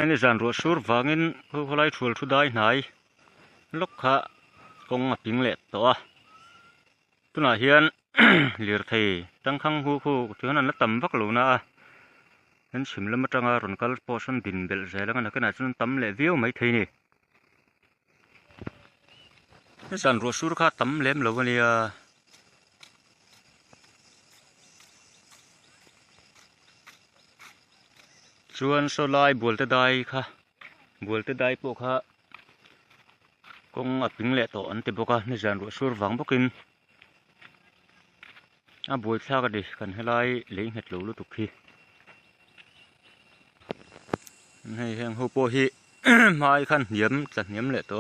ni zan ro sur wangin kholai thul thu dai hnai lok kha kong a ping le to a tuna hian lir thei tangkhang hu khu chuan an la tam vak lo na a an chim lam atanga ron kal poson din bel zelanga na kana chun tam le viu mai thei ni zan ro sur kha tam lem lo ania chuan so lai bolte dai kha bolte dai po kha kong a ping le to an te boka ni zan ro sur wang bokin a boi thla ka di kan helai leing het lo lu tu khi nei heng ho po hi mai khan niam tla niam le to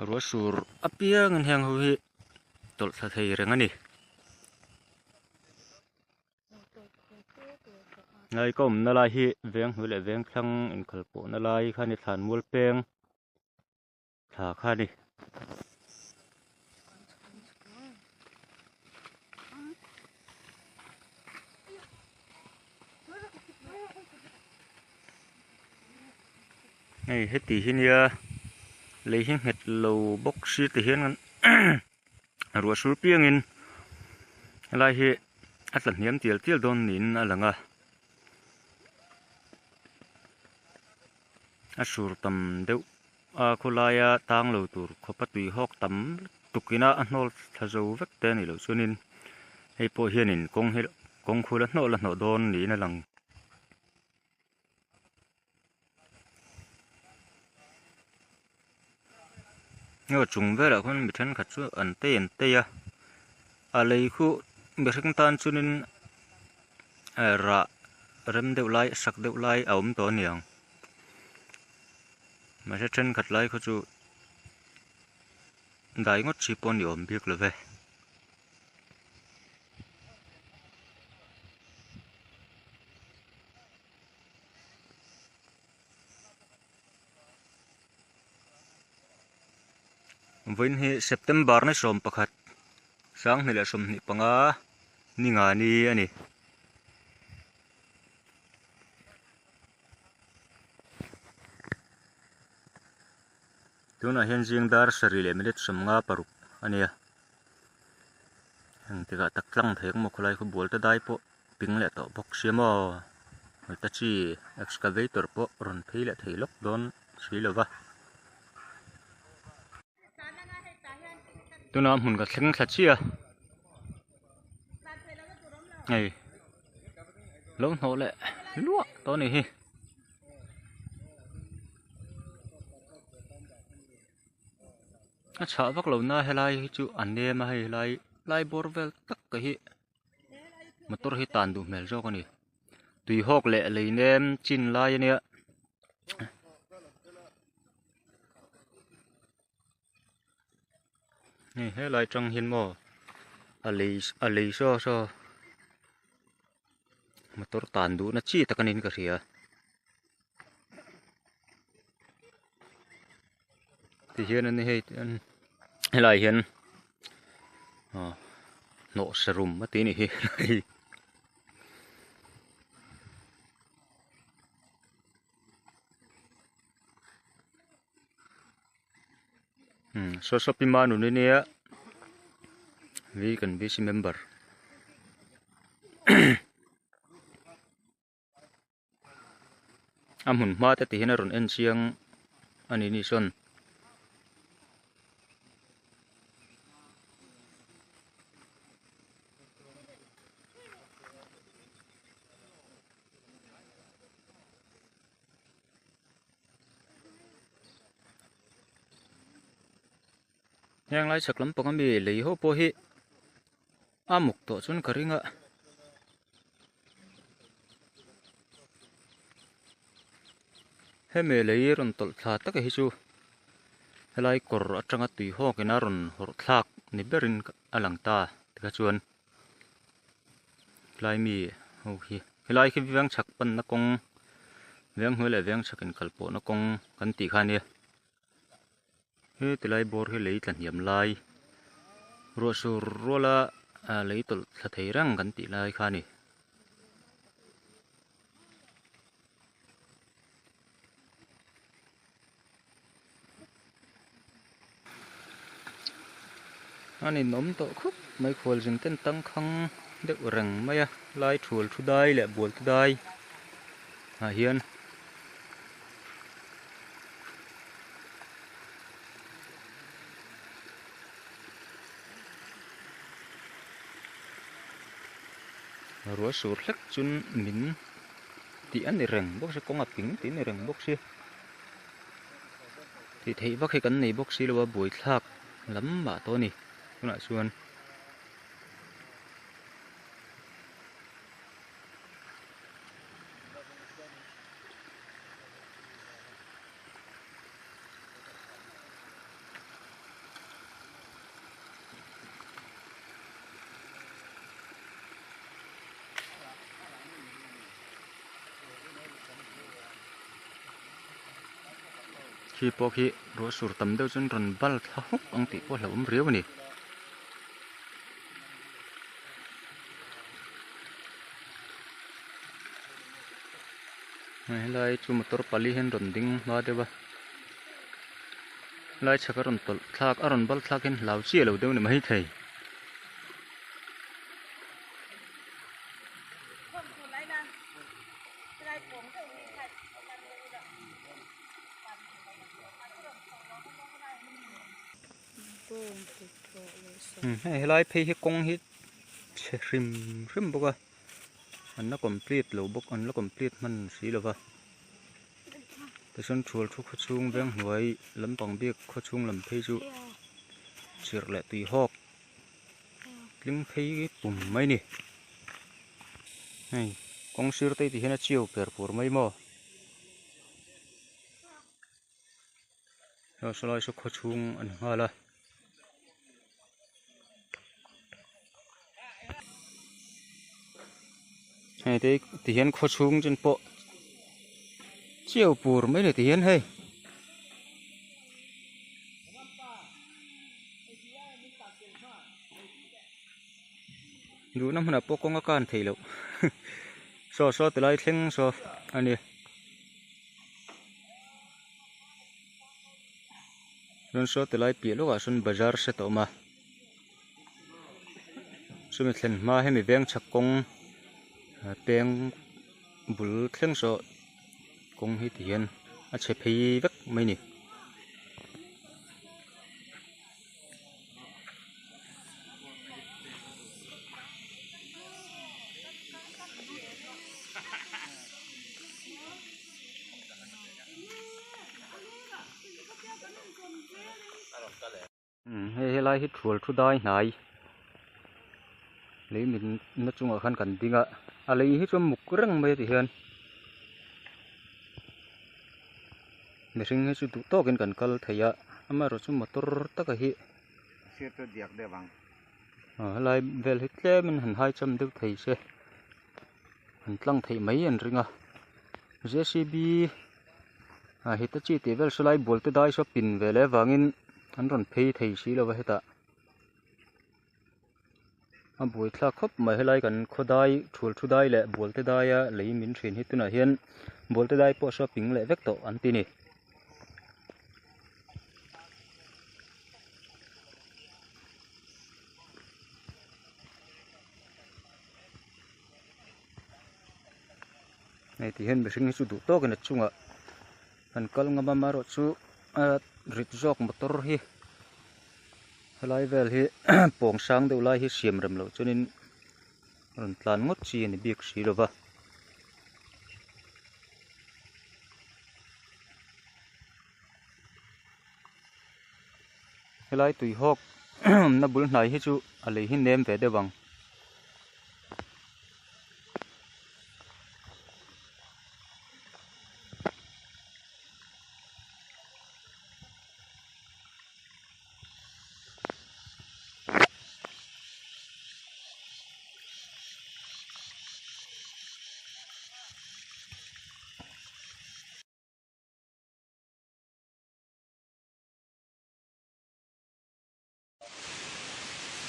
ro sur apiang an heng ho hi tol tha thei reng ani ngai kom na lai hi veng hu le veng thlang in khal po na lai khani than mul peng tha khani nei heti hinia leihing het lo box si te hian ro sur piangin lai hi atlan hiam tial tial don nin alanga asur tam deuh a khulaya tang lo tur khopa tui hok tam tukina a hnol thazo vek te ni lo chunin hei po hianin kong khula hnol la hno don ni na lang ngo chung vera khon mi then khat chu an te ya a lei khu mi hring tan chunin ra rem deuh lai sak deuh lai a om to niang mà sẽ chân khát lại có chú đại ngót chỉ pon yểm biết là về với hi September này sớm pakhat sáng này là sớm ni panga ni ngà ni ani tuna hian jing dar sari le milet somnga paruk ania hang tika taklang thek mo khulai khu bol ta dai po ping le to box siamo ta chi excavator po ron thei le thei lok don si lova tuna mun ka thleng thla chia ei lo no le lua to ni hi chả vác lâu na helai chu anh em mà helai lai borvel tất cả hi motor hi tàn đủ mel rồi con đi tùy hộp lệ lấy nem chín lai nè này helai trong hiên mò ali so motor tàn đủ nó chi ta canin cái gì à thì hiện anh hay lại hiện nổ srum mất tí này so pima nu nè vi cần vi member am hun ma ta ti hiện ron en siang ani ni son yang lai sak lam pangam bi lei ho po hi amuk to chun karinga he me lei ron tol tha tak hi chu helai kor atanga tui ho kena ron hor thlak ni berin alang ta tika chuan lai mi ho hi helai khi viang chak pan na kong viang hule viang chakin kalpo na kong kan ti khania he tilai bor he lei tlan hiam lai ro sur rola lei tol tha thei rang kan ti lai khani anh in nóm tổ khúc mấy khối rừng tên tăng khăng được rừng mấy lai chuột thu đai lẹ buồn thu đai hiền rùa sụt lắc chun min tí anh để rừng bốc sẽ có ngập kính tí này rừng bốc xia thì thấy bác cái cắn này bốc xia là buổi thạc lắm bà to nè cũng lại xuân khi po khi rùa sụt tầm đâu chân rần bal tháo ông tỷ po là riếu nè này lại chú motor pali hen rần ding ba đây ba lại chắc rần tol thác rần bal thác hen lao chia lâu đâu nè mấy thầy hay lại phi hết công hết rim rim bốc à anh nó complete lâu bốc anh nó complete mình xí lâu vậyแต่ฉันชวนทุกช่วงแบงหวยลำปองเบียกข้อช่วงลำเพจุเสือแหละตีหอกลิงเพยปุ่มไม่นี่ไอ้กองเสือตีที่เห็นเจียวเปิดปวดไม่หม้อเราสลายสุขข้อช่วงอันว่าละไอ้ที่เห็นข้อช่วงจนโปะเจียวปูรไม่ได้ที่เห็นให้ดูน้ำมันปกงอาการถี่แล้วโซ่แต่ไรเท่งโซ่อันนี้ส่วนโซ่แต่ไรเปียลูกอ่ะส่วนบาร์เสต่อมาส่วนมีเท่งมาให้มีแบงชักกงแบงบุลเท่งโซ่กงให้ที่เห็นอาจจะพีวักไม่นี่ให้ไล่ให้ถั่วทุได้ไหนlấy mình nói chung là khăn cần tiếng ạ lấy hết cho mục răng mấy thì hơn mình sinh hết cho tụ to cái cần cal thầy ạ mà rồi chúng motor tất cả hi xe tôi điạc để bằng lại về hết cái mình hẳn 200 được thầy xe hẳn lăng thầy mấy anh riêng à JCB hết tất chi thì về số lại bol tới đây số pin về lấy vàng in anh còn pay thầy xí là vậy ta buổi thắc khóc mà hay lại cần khô đai chuột chu đai lệ bol tới đây lấy mình chuyển hết tu nào hiền bol tới đây po shopping lệ vecto anh tin nè này thì hiện bây giờ chúng tôi to cái này chung ạ anh kalau ngắm mà rồi chú rít jok motor hi lại về hi bong sang đâu lại hi xiêm rầm lâu cho nên rồi tàn ngót chi này biết gì đâu vậy lại tùy hộp nó bún này hi chú lấy hi nêm về đây bằng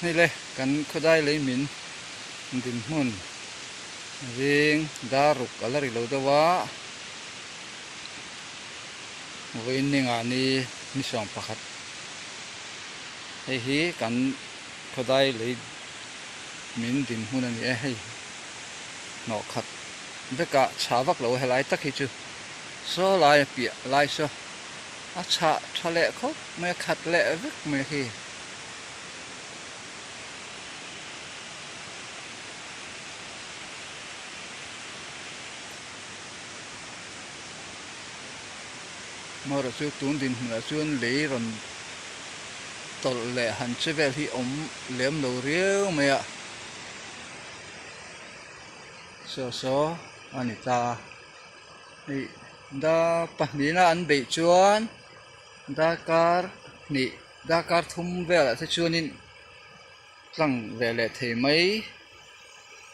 นี่เลยกันเขาได้เลยมินดินหุ่นเรียงดารุกอะไรเราแต่ว่าวันนี้งานนี้มีสองประคัดไอ้ฮีกัน เขาได้เลยมินดินหุ่นนี่ให้หนอขัดเด็กกะชาวักเราให้ไล่ตักให้จูโซ่ไล่เปียไล่โซ่อาชาทะเลเขาไม่ขัดเละวิกไม่ให้เมื่อเราซื้อตุนดินเมื่อซื้อเหลี่ยมตลเละหันเชเวลที่เหลี่ยมเราเรียวไม่อะโซ่โซ่อันนี้ตานี่ดาปะนี่นะอันเบจวนดาการนี่ดาการทุ่มเวลที่ชวนินตั้งเวลเทไม่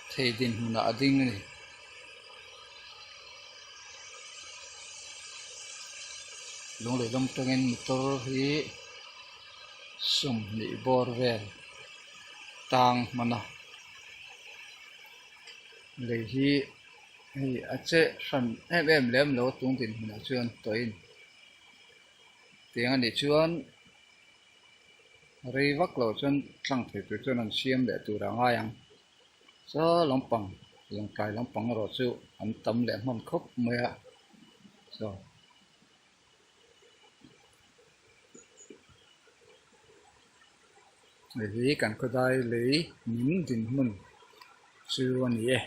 เทดินหุ่นอดิ่งนี่ลงเลยลงตรงนี้มอเตอร์ที่สุ่มนี่บอร์เวลต่างมันนะเลยที่อาจจะฉันเอ็มเล่มแล้วตรงดินหุ่นชวนตัวอินเตียงนี่ชวนรีวักเราชวนตั้งเถิดชวนนั้นเชียมเดือดตัวร่างยังซะลำปังลงกายลำปังเราสู้อันตำแหลมมันครบเมื่อซะเลยกันก็ได้เลยมินดินหุ่นชวนนี่